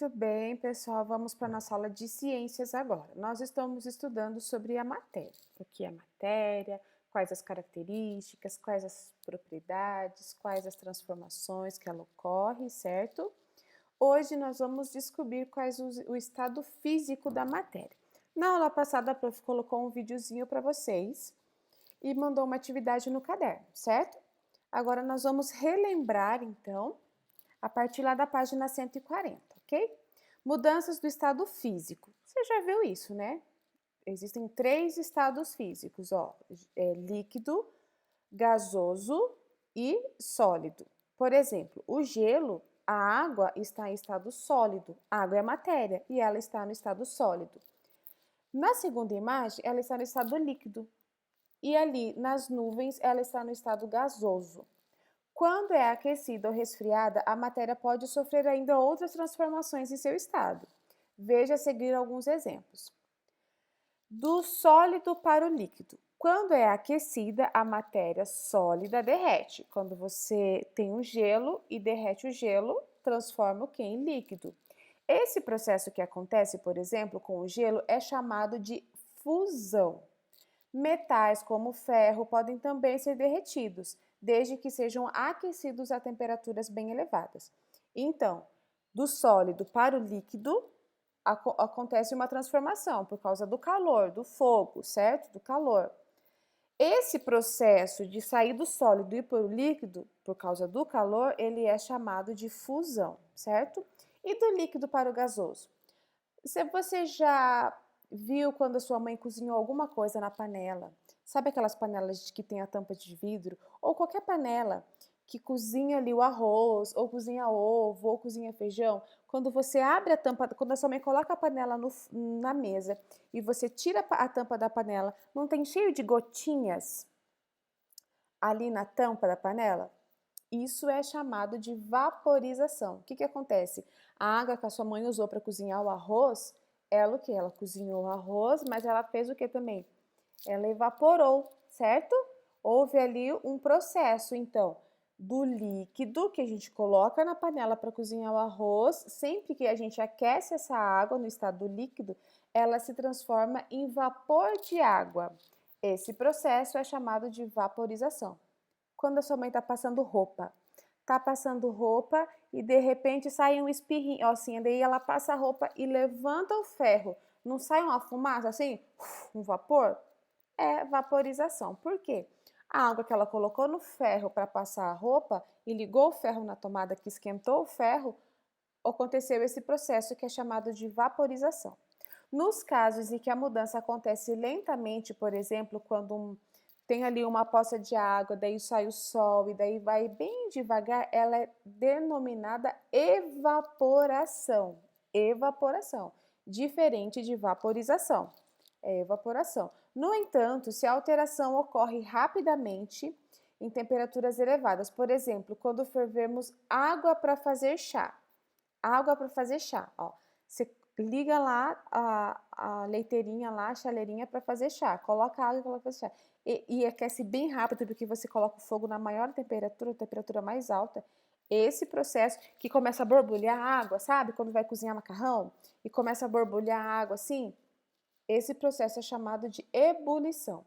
Muito bem, pessoal, vamos para a nossa aula de ciências agora. Nós estamos estudando sobre a matéria. O que é matéria, quais as características, quais as propriedades, quais as transformações que ela ocorre, certo? Hoje nós vamos descobrir quais o estado físico da matéria. Na aula passada, a prof colocou um videozinho para vocês e mandou uma atividade no caderno, certo? Agora nós vamos relembrar, então, a partir lá da página 140, ok? Mudanças do estado físico. Você já viu isso, né? Existem 3 estados físicos, ó, líquido, gasoso e sólido. Por exemplo, o gelo, a água está em estado sólido. A água é matéria e ela está no estado sólido. Na segunda imagem, ela está no estado líquido. E ali, nas nuvens, ela está no estado gasoso. Quando é aquecida ou resfriada, a matéria pode sofrer ainda outras transformações em seu estado. Veja a seguir alguns exemplos. Do sólido para o líquido. Quando é aquecida, a matéria sólida derrete. Quando você tem um gelo e derrete o gelo, transforma o que em líquido. Esse processo que acontece, por exemplo, com o gelo é chamado de fusão. Metais como o ferro podem também ser derretidos, desde que sejam aquecidos a temperaturas bem elevadas. Então, do sólido para o líquido, acontece uma transformação por causa do calor, do fogo, certo? Do calor. Esse processo de sair do sólido e ir para o líquido, por causa do calor, ele é chamado de fusão, certo? E do líquido para o gasoso? Se você já viu quando a sua mãe cozinhou alguma coisa na panela? Sabe aquelas panelas que tem a tampa de vidro? Ou qualquer panela que cozinha ali o arroz, ou cozinha ovo, ou cozinha feijão? Quando você abre a tampa, quando a sua mãe coloca a panela na mesa e você tira a tampa da panela, não tem cheio de gotinhas ali na tampa da panela? Isso é chamado de vaporização. O que que acontece? A água que a sua mãe usou para cozinhar o arroz, ela o que? Ela cozinhou o arroz, mas ela fez o que também? Ela evaporou, certo? Houve ali um processo, então, do líquido que a gente coloca na panela para cozinhar o arroz, sempre que a gente aquece essa água no estado líquido, ela se transforma em vapor de água. Esse processo é chamado de vaporização. Quando a sua mãe tá passando roupa e de repente sai um espirrinho, assim, daí ela passa a roupa e levanta o ferro, não sai uma fumaça assim, um vapor? É vaporização. Por quê? A água que ela colocou no ferro para passar a roupa e ligou o ferro na tomada que esquentou o ferro, aconteceu esse processo que é chamado de vaporização. Nos casos em que a mudança acontece lentamente, por exemplo, quando tem ali uma poça de água, daí sai o sol e daí vai bem devagar, ela é denominada evaporação. Evaporação, diferente de vaporização. É evaporação. No entanto, se a alteração ocorre rapidamente em temperaturas elevadas, por exemplo, quando fervemos água para fazer chá. Água para fazer chá, ó. Você liga lá a leiteirinha lá, a chaleirinha para fazer chá. Coloca a água para fazer chá. E aquece bem rápido, porque você coloca o fogo na maior temperatura, temperatura mais alta. Esse processo que começa a borbulhar água, sabe? Quando vai cozinhar macarrão e começa a borbulhar água assim, esse processo é chamado de ebulição.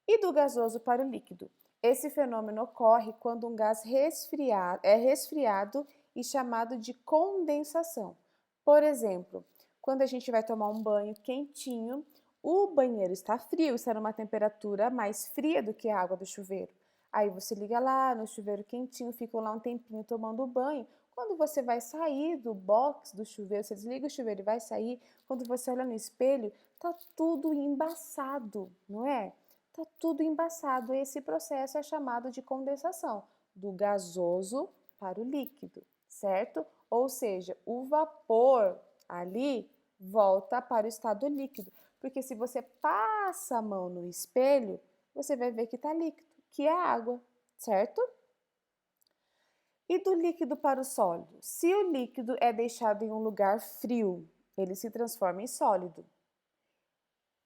E do gasoso para o líquido? Esse fenômeno ocorre quando um gás é resfriado e chamado de condensação. Por exemplo, quando a gente vai tomar um banho quentinho, o banheiro está frio, está numa temperatura mais fria do que a água do chuveiro. Aí você liga lá no chuveiro quentinho, fica lá um tempinho tomando banho. Quando você vai sair do box do chuveiro, você desliga o chuveiro e vai sair, quando você olha no espelho, tá tudo embaçado, não é? Tá tudo embaçado. Esse processo é chamado de condensação, do gasoso para o líquido, certo? Ou seja, o vapor ali volta para o estado líquido, porque se você passa a mão no espelho, você vai ver que tá líquido, que é água, certo? E do líquido para o sólido? Se o líquido é deixado em um lugar frio, ele se transforma em sólido.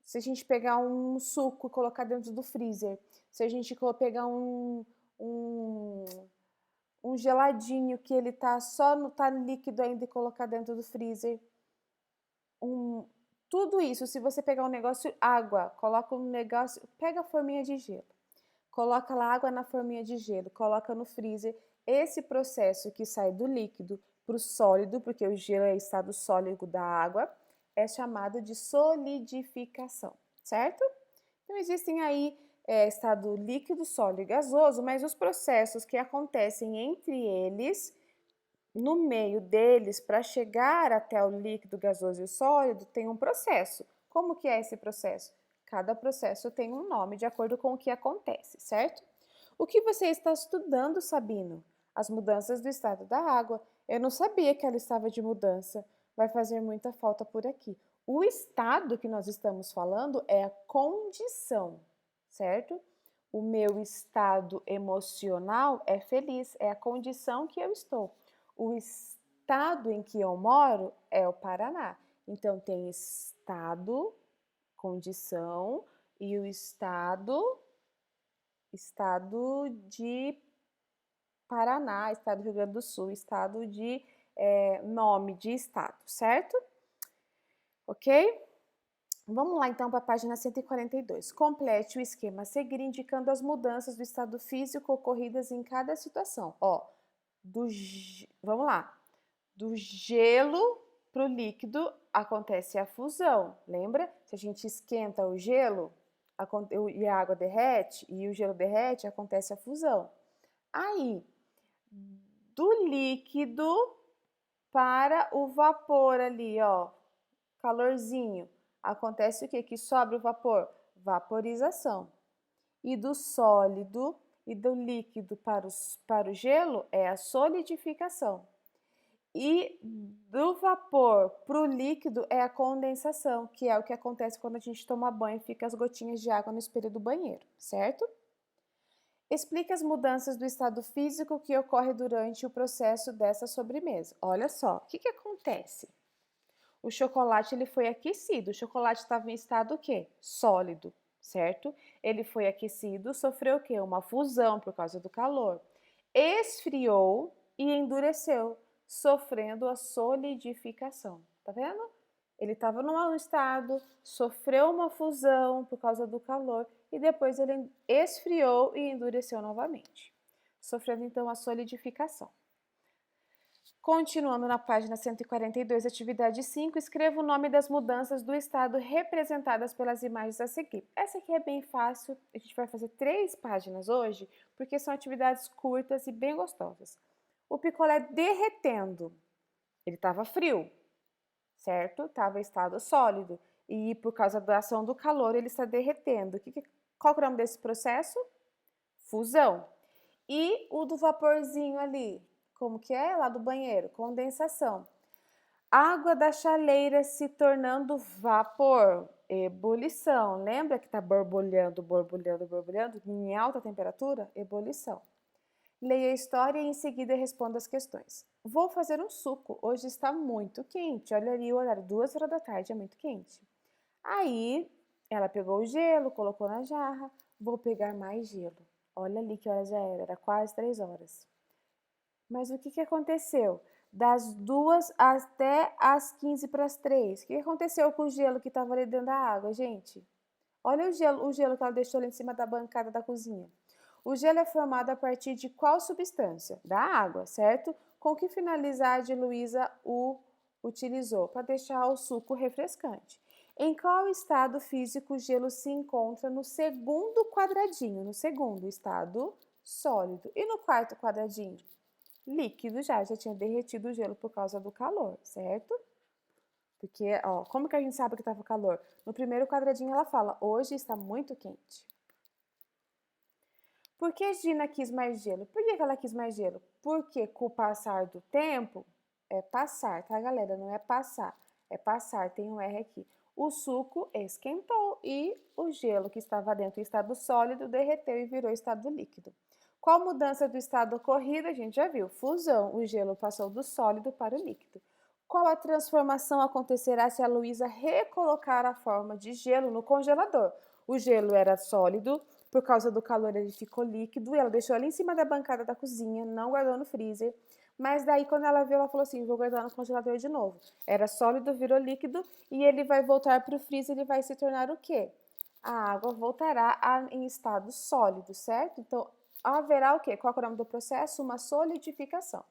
Se a gente pegar um suco e colocar dentro do freezer, se a gente pegar um geladinho que ele tá só no tá líquido ainda e colocar dentro do freezer. Tudo isso, se você pegar um negócio, água, coloca um negócio, pega a forminha de gelo, coloca lá água na forminha de gelo, coloca no freezer. Esse processo que sai do líquido para o sólido, porque o gelo é o estado sólido da água, é chamado de solidificação, certo? Então, existem aí estado líquido, sólido e gasoso, mas os processos que acontecem entre eles, no meio deles, para chegar até o líquido, gasoso e o sólido, tem um processo. Como que é esse processo? Cada processo tem um nome de acordo com o que acontece, certo? O que você está estudando, Sabino? As mudanças do estado da água. Eu não sabia que ela estava de mudança. Vai fazer muita falta por aqui. O estado que nós estamos falando é a condição, certo? O meu estado emocional é feliz, é a condição que eu estou. O estado em que eu moro é o Paraná. Então, tem estado, condição, e o estado de Paraná, estado do Rio Grande do Sul, estado de nome de estado, certo? Ok? Vamos lá então para a página 142. Complete o esquema a seguir indicando as mudanças do estado físico ocorridas em cada situação. Ó, vamos lá. Do gelo para o líquido acontece a fusão. Lembra? Se a gente esquenta o gelo e a água derrete e o gelo derrete, acontece a fusão. Aí, do líquido para o vapor ali, ó, calorzinho, acontece o quê? Que sobra o vapor? Vaporização. E do sólido e do líquido para o gelo é a solidificação. E do vapor para o líquido é a condensação, que é o que acontece quando a gente toma banho e fica as gotinhas de água no espelho do banheiro, certo? Explique as mudanças do estado físico que ocorre durante o processo dessa sobremesa. Olha só, o que acontece? O chocolate ele foi aquecido, o chocolate estava em estado o quê? Sólido, certo? Ele foi aquecido, sofreu o quê? Uma fusão por causa do calor. Esfriou e endureceu, sofrendo a solidificação. Tá vendo? Ele estava num estado, sofreu uma fusão por causa do calor e depois ele esfriou e endureceu novamente, sofrendo então a solidificação. Continuando na página 142, atividade 5, escreva o nome das mudanças do estado representadas pelas imagens a seguir. Essa aqui é bem fácil, a gente vai fazer 3 páginas hoje, porque são atividades curtas e bem gostosas. O picolé derretendo, ele estava frio, certo? Estava em estado sólido e por causa da ação do calor ele está derretendo. Qual é o nome desse processo? Fusão. E o do vaporzinho ali, como que é? Lá do banheiro, condensação. Água da chaleira se tornando vapor, ebulição. Lembra que está borbulhando, borbulhando, borbulhando em alta temperatura? Ebulição. Leia a história e em seguida responda as questões. Vou fazer um suco, hoje está muito quente. Olha ali o horário, 2 horas da tarde, é muito quente. Aí, ela pegou o gelo, colocou na jarra. Vou pegar mais gelo. Olha ali que hora já era quase 3 horas. Mas o que aconteceu? Das 2 até as 15 para as 3. O que aconteceu com o gelo que estava ali dentro da água, gente? Olha o gelo que ela deixou ali em cima da bancada da cozinha. O gelo é formado a partir de qual substância? Da água, certo? Com que finalidade Luísa o utilizou? Para deixar o suco refrescante. Em qual estado físico o gelo se encontra no segundo quadradinho? No segundo, estado sólido. E no quarto quadradinho? Líquido já tinha derretido o gelo por causa do calor, certo? Porque, ó, como que a gente sabe que estava calor? No primeiro quadradinho ela fala, hoje está muito quente. Por que Gina quis mais gelo? Por que ela quis mais gelo? Porque com o passar do tempo, é passar, tá, galera? Não é passar, é passar, tem um R aqui. O suco esquentou e o gelo que estava dentro em estado sólido derreteu e virou estado líquido. Qual mudança do estado ocorrida? A gente já viu. Fusão, o gelo passou do sólido para o líquido. Qual a transformação acontecerá se a Luísa recolocar a forma de gelo no congelador? O gelo era sólido, por causa do calor ele ficou líquido, e ela deixou ali em cima da bancada da cozinha, não guardou no freezer. Mas daí, quando ela viu, ela falou assim, vou guardar no congelador de novo. Era sólido, virou líquido, e ele vai voltar para o freezer, ele vai se tornar o quê? A água voltará em estado sólido, certo? Então, haverá o quê? Qual é o nome do processo? Uma solidificação.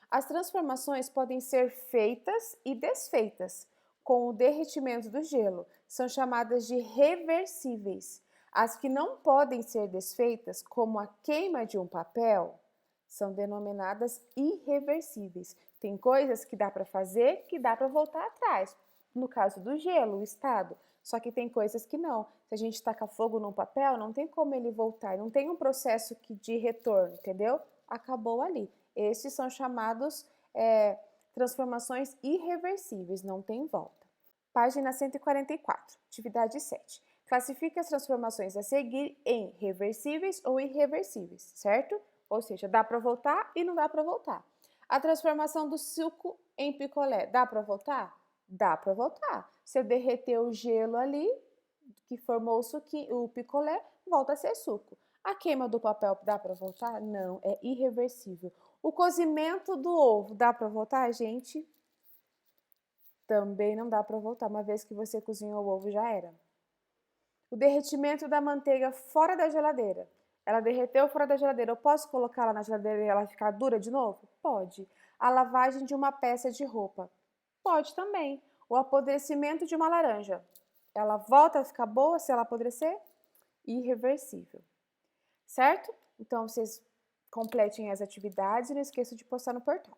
As transformações podem ser feitas e desfeitas com o derretimento do gelo. São chamadas de reversíveis. As que não podem ser desfeitas, como a queima de um papel, são denominadas irreversíveis. Tem coisas que dá para fazer, que dá para voltar atrás. No caso do gelo, o estado. Só que tem coisas que não. Se a gente tacar fogo num papel, não tem como ele voltar. Não tem um processo de retorno, entendeu? Acabou ali. Esses são chamados transformações irreversíveis, não tem volta. Página 144, atividade 7. Classifique as transformações a seguir em reversíveis ou irreversíveis, certo? Ou seja, dá para voltar e não dá para voltar. A transformação do suco em picolé, dá para voltar? Dá para voltar. Se eu derreter o gelo ali, que formou o picolé, volta a ser suco. A queima do papel dá para voltar? Não, é irreversível. O cozimento do ovo dá para voltar, gente? Também não dá para voltar. Uma vez que você cozinhou o ovo, já era. O derretimento da manteiga fora da geladeira. Ela derreteu fora da geladeira. Eu posso colocá-la na geladeira e ela ficar dura de novo? Pode. A lavagem de uma peça de roupa. Pode também. O apodrecimento de uma laranja. Ela volta a ficar boa se ela apodrecer? Irreversível. Certo? Então, vocês completem as atividades e não esqueçam de postar no portal.